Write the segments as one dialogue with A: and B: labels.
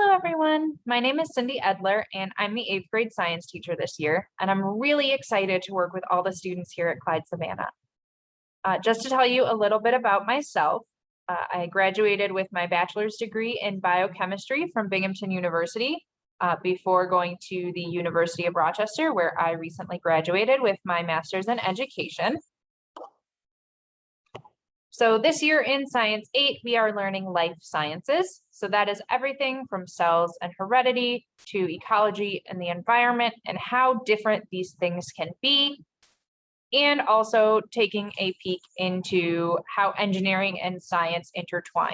A: Hello, everyone. My name is Cindy Edler, and I'm the 8th grade science teacher this year, and I'm really excited to work with all the students here at Clyde-Savannah. Just to tell you a little bit about myself, I graduated with my bachelor's degree in biochemistry from Binghamton University before going to the University of Rochester, where I recently graduated with my master's in education. So this year in Science 8, we are learning life sciences. So that is everything from cells and heredity to ecology and the environment and how different these things can be, and also taking a peek into how engineering and science intertwine.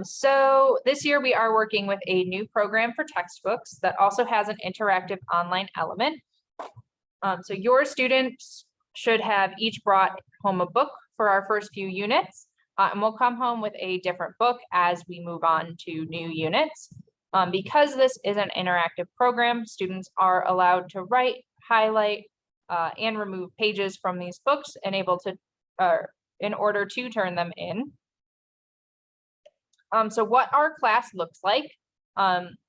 A: So this year we are working with a new program for textbooks that also has an interactive online element. So your students should have each brought home a book for our first few units, and we'll come home with a different book as we move on to new units. Because this is an interactive program, students are allowed to write, highlight, and remove pages from these books and in order to turn them in. So what our class looks like,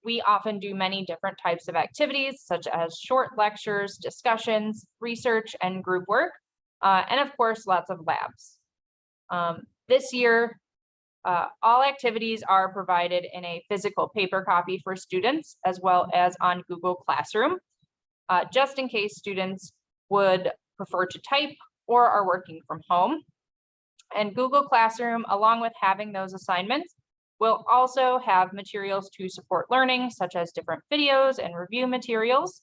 A: we often do many different types of activities, such as short lectures, discussions, research, and group work, and of course, lots of labs. This year, all activities are provided in a physical paper copy for students, as well as on Google Classroom, just in case students would prefer to type or are working from home. And Google Classroom, along with having those assignments, we'll also have materials to support learning, such as different videos and review materials.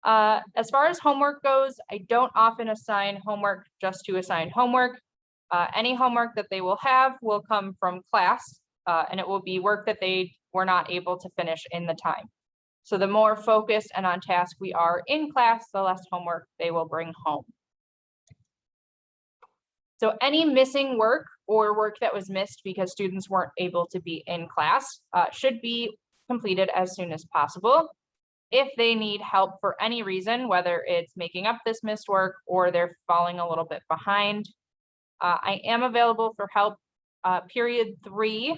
A: As far as homework goes, I don't often assign homework just to assign homework. Any homework that they will have will come from class, and it will be work that they were not able to finish in the time. So the more focused and on task we are in class, the less homework they will bring home. So any missing work or work that was missed because students weren't able to be in class should be completed as soon as possible. If they need help for any reason, whether it's making up this missed work or they're falling a little bit behind, I am available for help period 3,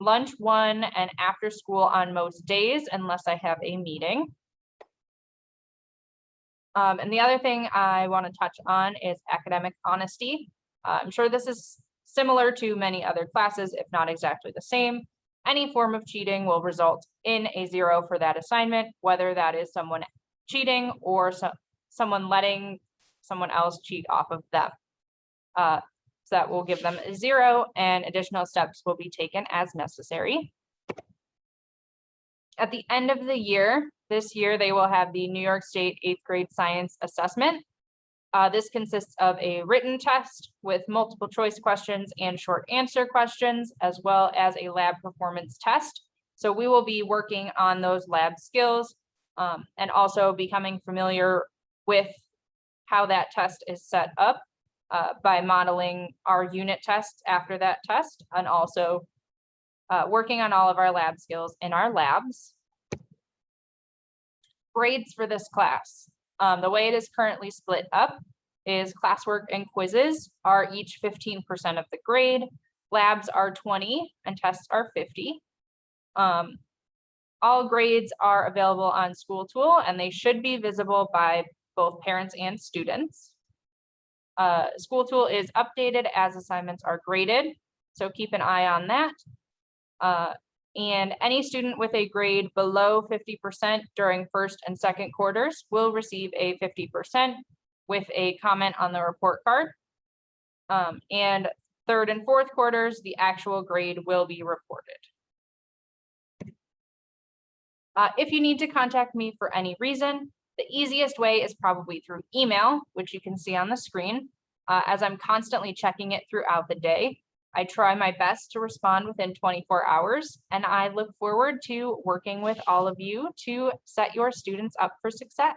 A: lunch 1, and after school on most days, unless I have a meeting. And the other thing I want to touch on is academic honesty. I'm sure this is similar to many other classes, if not exactly the same. Any form of cheating will result in a 0 for that assignment, whether that is someone cheating or someone letting someone else cheat off of them. So that will give them a 0, and additional steps will be taken as necessary. At the end of the year, this year, they will have the New York State 8th grade science assessment. This consists of a written test with multiple choice questions and short answer questions, as well as a lab performance test. So we will be working on those lab skills and also becoming familiar with how that test is set up by modeling our unit tests after that test, and also working on all of our lab skills in our labs. Grades for this class. The way it is currently split up is classwork and quizzes are each 15% of the grade, labs are 20, and tests are 50. All grades are available on School Tool, and they should be visible by both parents and students. School Tool is updated as assignments are graded, so keep an eye on that. And any student with a grade below 50% during first and second quarters will receive a 50% with a comment on the report card. And third and fourth quarters, the actual grade will be reported. If you need to contact me for any reason, the easiest way is probably through email, which you can see on the screen, as I'm constantly checking it throughout the day. I try my best to respond within 24 hours, and I look forward to working with all of you to set your students up for success.